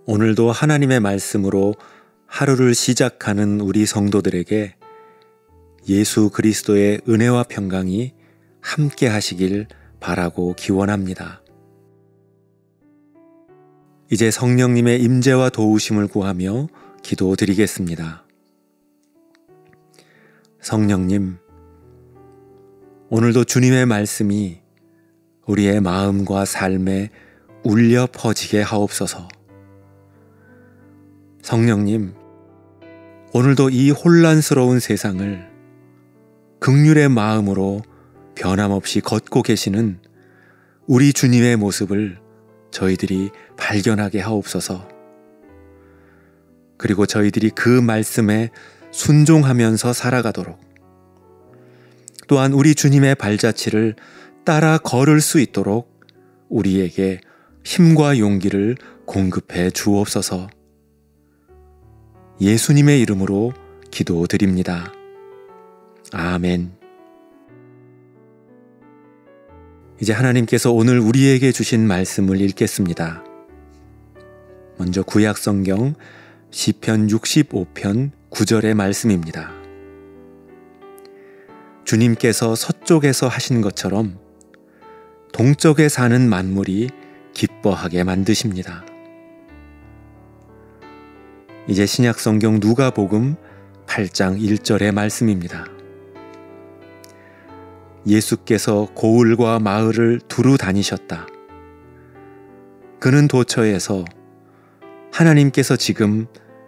오늘도 하나님의 말씀으로 하루를 시작하는 우리 성도들에게 예수 그리스도의 은혜와 평강이 함께 하시길 바라고 기원합니다. 이제 성령님의 임재와 도우심을 구하며 기도드리겠습니다. 성령님, 오늘도 주님의 말씀이 우리의 마음과 삶에 울려 퍼지게 하옵소서. 성령님, 오늘도 이 혼란스러운 세상을 긍휼의 마음으로 변함없이 걷고 계시는 우리 주님의 모습을 저희들이 발견하게 하옵소서. 그리고 저희들이 그 말씀에 순종하면서 살아가도록, 또한 우리 주님의 발자취를 따라 걸을 수 있도록 우리에게 힘과 용기를 공급해 주옵소서. 예수님의 이름으로 기도드립니다. 아멘. 이제 하나님께서 오늘 우리에게 주신 말씀을 읽겠습니다. 먼저 구약성경 시편 65편 9절의 말씀입니다. 주님께서 서쪽에서 하신 것처럼 동쪽에 사는 만물이 기뻐하게 만드십니다. 이제 신약성경 누가복음 8장 1절의 말씀입니다. 예수께서 고을과 마을을 두루 다니셨다. 그는 도처에서 하나님께서 지금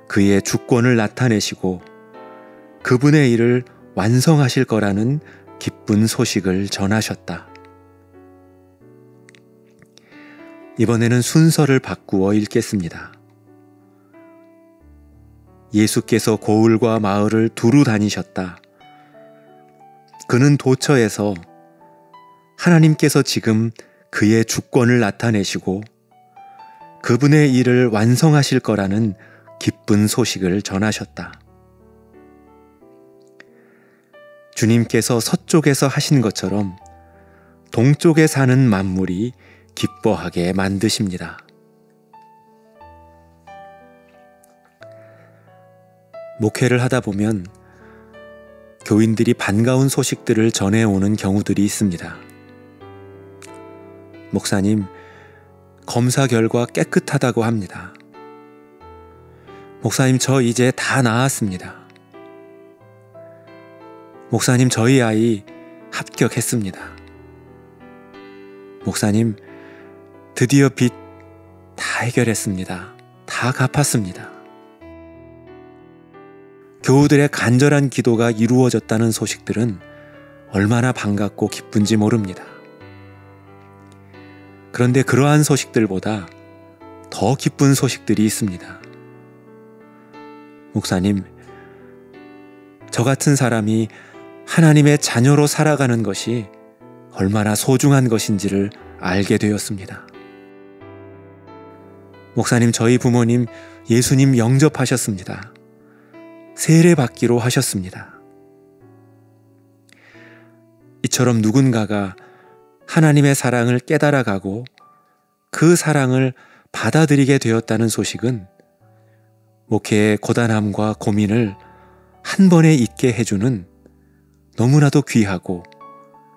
그의 주권을 나타내시고 그분의 일을 완성하실 거라는 기쁜 소식을 전하셨다. 이번에는 순서를 바꾸어 읽겠습니다. 예수께서 고을과 마을을 두루 다니셨다. 그는 도처에서 하나님께서 지금 그의 주권을 나타내시고 그분의 일을 완성하실 거라는 기쁜 소식을 전하셨다. 주님께서 서쪽에서 하신 것처럼 동쪽에 사는 만물이 기뻐하게 만드십니다. 목회를 하다 보면 교인들이 반가운 소식들을 전해오는 경우들이 있습니다. 목사님, 검사 결과 깨끗하다고 합니다. 목사님, 저 이제 다 나았습니다. 목사님, 저희 아이 합격했습니다. 목사님, 드디어 빚 다 해결했습니다. 다 갚았습니다. 교우들의 간절한 기도가 이루어졌다는 소식들은 얼마나 반갑고 기쁜지 모릅니다. 그런데 그러한 소식들보다 더 기쁜 소식들이 있습니다. 목사님, 저 같은 사람이 하나님의 자녀로 살아가는 것이 얼마나 소중한 것인지를 알게 되었습니다. 목사님, 저희 부모님 예수님 영접하셨습니다. 세례 받기로 하셨습니다. 이처럼 누군가가 하나님의 사랑을 깨달아가고 그 사랑을 받아들이게 되었다는 소식은 목회의 고단함과 고민을 한 번에 잊게 해주는 너무나도 귀하고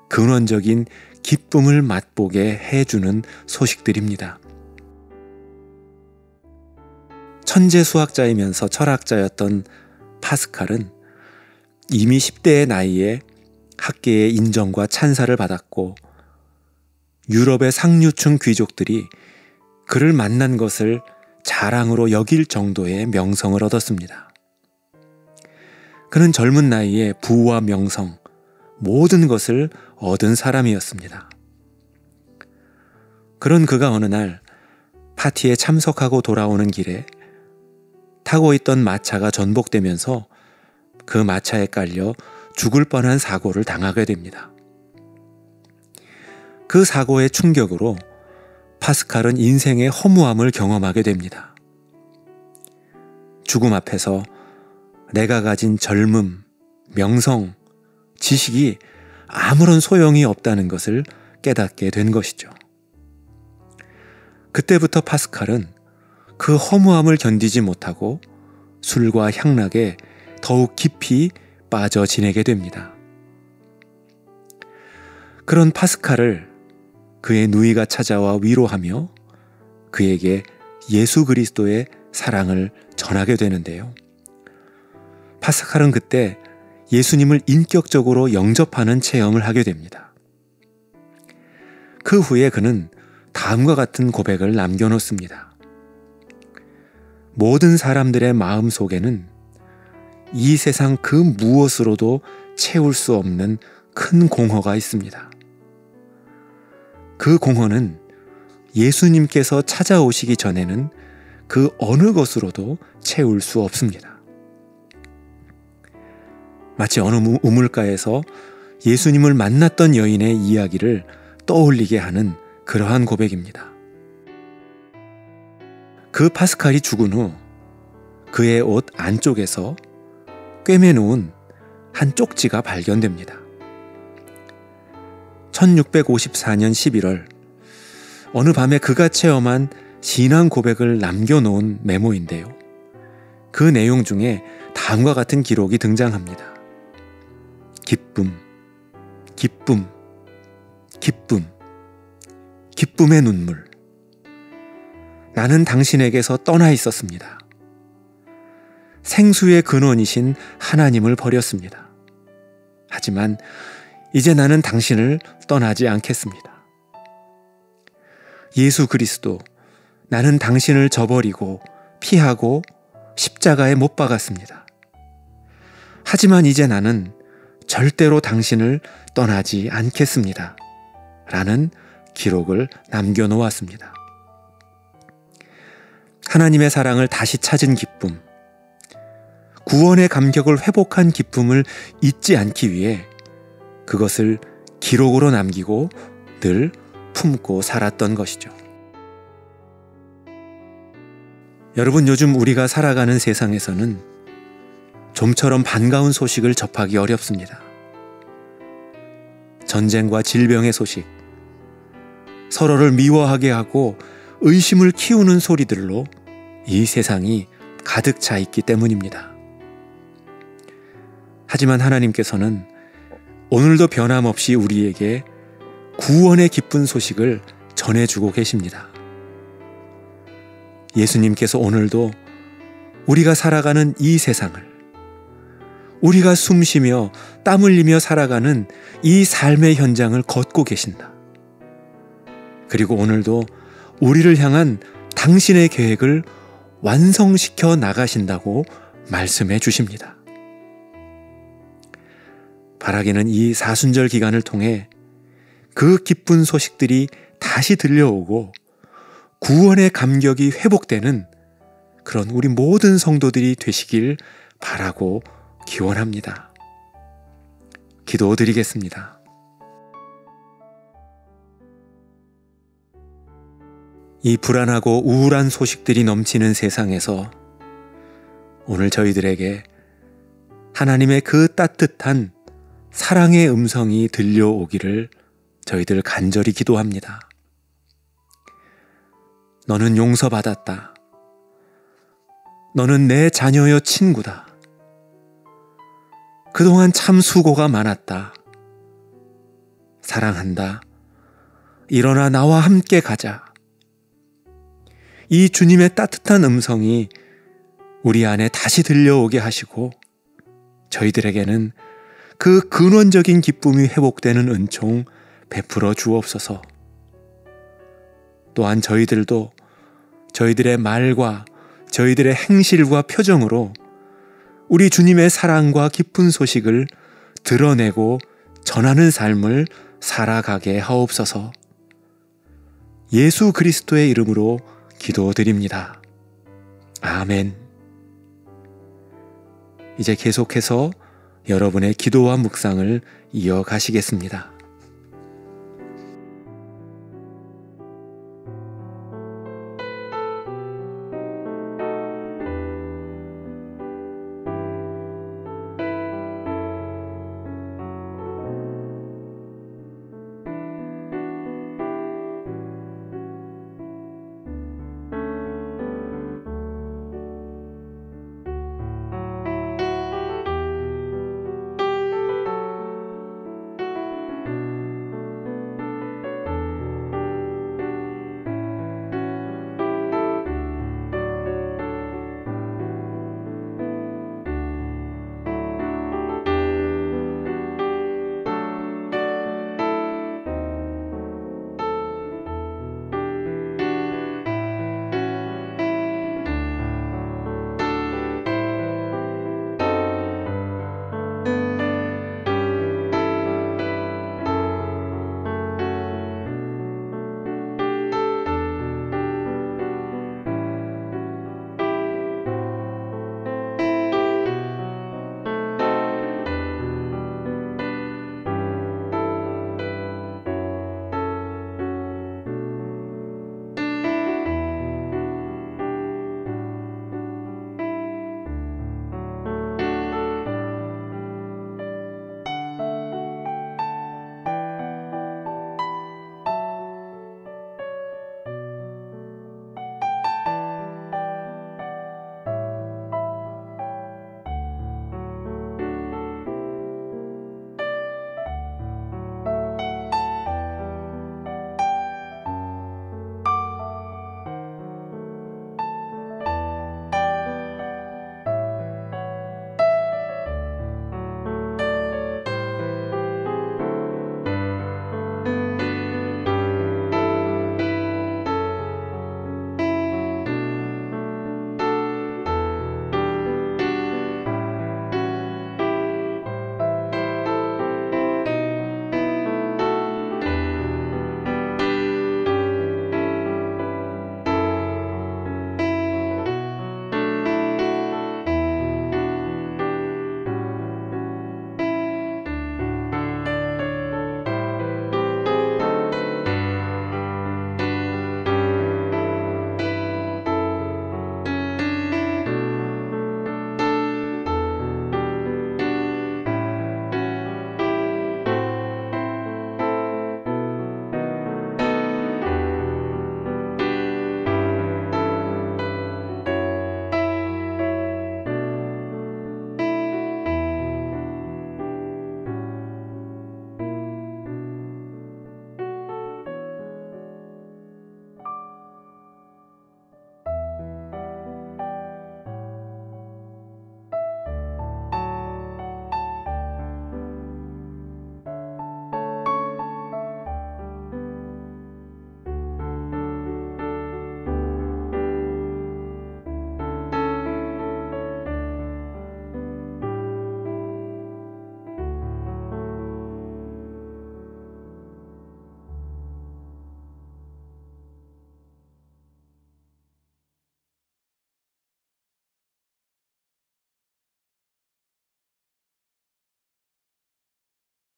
근원적인 기쁨을 맛보게 해주는 소식들입니다. 천재 수학자이면서 철학자였던 파스칼은 이미 10대의 나이에 학계의 인정과 찬사를 받았고 유럽의 상류층 귀족들이 그를 만난 것을 자랑으로 여길 정도의 명성을 얻었습니다. 그는 젊은 나이에 부와 명성, 모든 것을 얻은 사람이었습니다. 그런 그가 어느 날 파티에 참석하고 돌아오는 길에 타고 있던 마차가 전복되면서 그 마차에 깔려 죽을 뻔한 사고를 당하게 됩니다. 그 사고의 충격으로 파스칼은 인생의 허무함을 경험하게 됩니다. 죽음 앞에서 내가 가진 젊음, 명성, 지식이 아무런 소용이 없다는 것을 깨닫게 된 것이죠. 그때부터 파스칼은 그 허무함을 견디지 못하고 술과 향락에 더욱 깊이 빠져 지내게 됩니다. 그런 파스칼을 그의 누이가 찾아와 위로하며 그에게 예수 그리스도의 사랑을 전하게 되는데요. 파스칼은 그때 예수님을 인격적으로 영접하는 체험을 하게 됩니다. 그 후에 그는 다음과 같은 고백을 남겨놓습니다. 모든 사람들의 마음 속에는 이 세상 그 무엇으로도 채울 수 없는 큰 공허가 있습니다. 그 공허는 예수님께서 찾아오시기 전에는 그 어느 것으로도 채울 수 없습니다. 마치 어느 우물가에서 예수님을 만났던 여인의 이야기를 떠올리게 하는 그러한 고백입니다. 그 파스칼이 죽은 후 그의 옷 안쪽에서 꿰매놓은 한 쪽지가 발견됩니다. 1654년 11월 어느 밤에 그가 체험한 신앙 고백을 남겨놓은 메모인데요. 그 내용 중에 다음과 같은 기록이 등장합니다. 기쁨, 기쁨, 기쁨, 기쁨의 눈물. 나는 당신에게서 떠나 있었습니다. 생수의 근원이신 하나님을 버렸습니다. 하지만 이제 나는 당신을 떠나지 않겠습니다. 예수 그리스도, 나는 당신을 저버리고 피하고 십자가에 못 박았습니다. 하지만 이제 나는 절대로 당신을 떠나지 않겠습니다. 라는 기록을 남겨놓았습니다. 하나님의 사랑을 다시 찾은 기쁨, 구원의 감격을 회복한 기쁨을 잊지 않기 위해 그것을 기록으로 남기고 늘 품고 살았던 것이죠. 여러분, 요즘 우리가 살아가는 세상에서는 좀처럼 반가운 소식을 접하기 어렵습니다. 전쟁과 질병의 소식, 서로를 미워하게 하고 의심을 키우는 소리들로 이 세상이 가득 차 있기 때문입니다. 하지만 하나님께서는 오늘도 변함없이 우리에게 구원의 기쁜 소식을 전해주고 계십니다. 예수님께서 오늘도 우리가 살아가는 이 세상을, 우리가 숨쉬며 땀 흘리며 살아가는 이 삶의 현장을 걷고 계신다. 그리고 오늘도 우리를 향한 당신의 계획을 완성시켜 나가신다고 말씀해 주십니다. 바라기는 이 사순절 기간을 통해 그 기쁜 소식들이 다시 들려오고 구원의 감격이 회복되는 그런 우리 모든 성도들이 되시길 바라고 기원합니다. 기도드리겠습니다. 이 불안하고 우울한 소식들이 넘치는 세상에서 오늘 저희들에게 하나님의 그 따뜻한 사랑의 음성이 들려오기를 저희들 간절히 기도합니다. 너는 용서받았다. 너는 내 자녀여 친구다. 그동안 참 수고가 많았다. 사랑한다. 일어나 나와 함께 가자. 이 주님의 따뜻한 음성이 우리 안에 다시 들려오게 하시고 저희들에게는 그 근원적인 기쁨이 회복되는 은총 베풀어 주옵소서. 또한 저희들도 저희들의 말과 저희들의 행실과 표정으로 우리 주님의 사랑과 기쁜 소식을 드러내고 전하는 삶을 살아가게 하옵소서. 예수 그리스도의 이름으로 기도드립니다. 아멘. 이제 계속해서 여러분의 기도와 묵상을 이어가시겠습니다.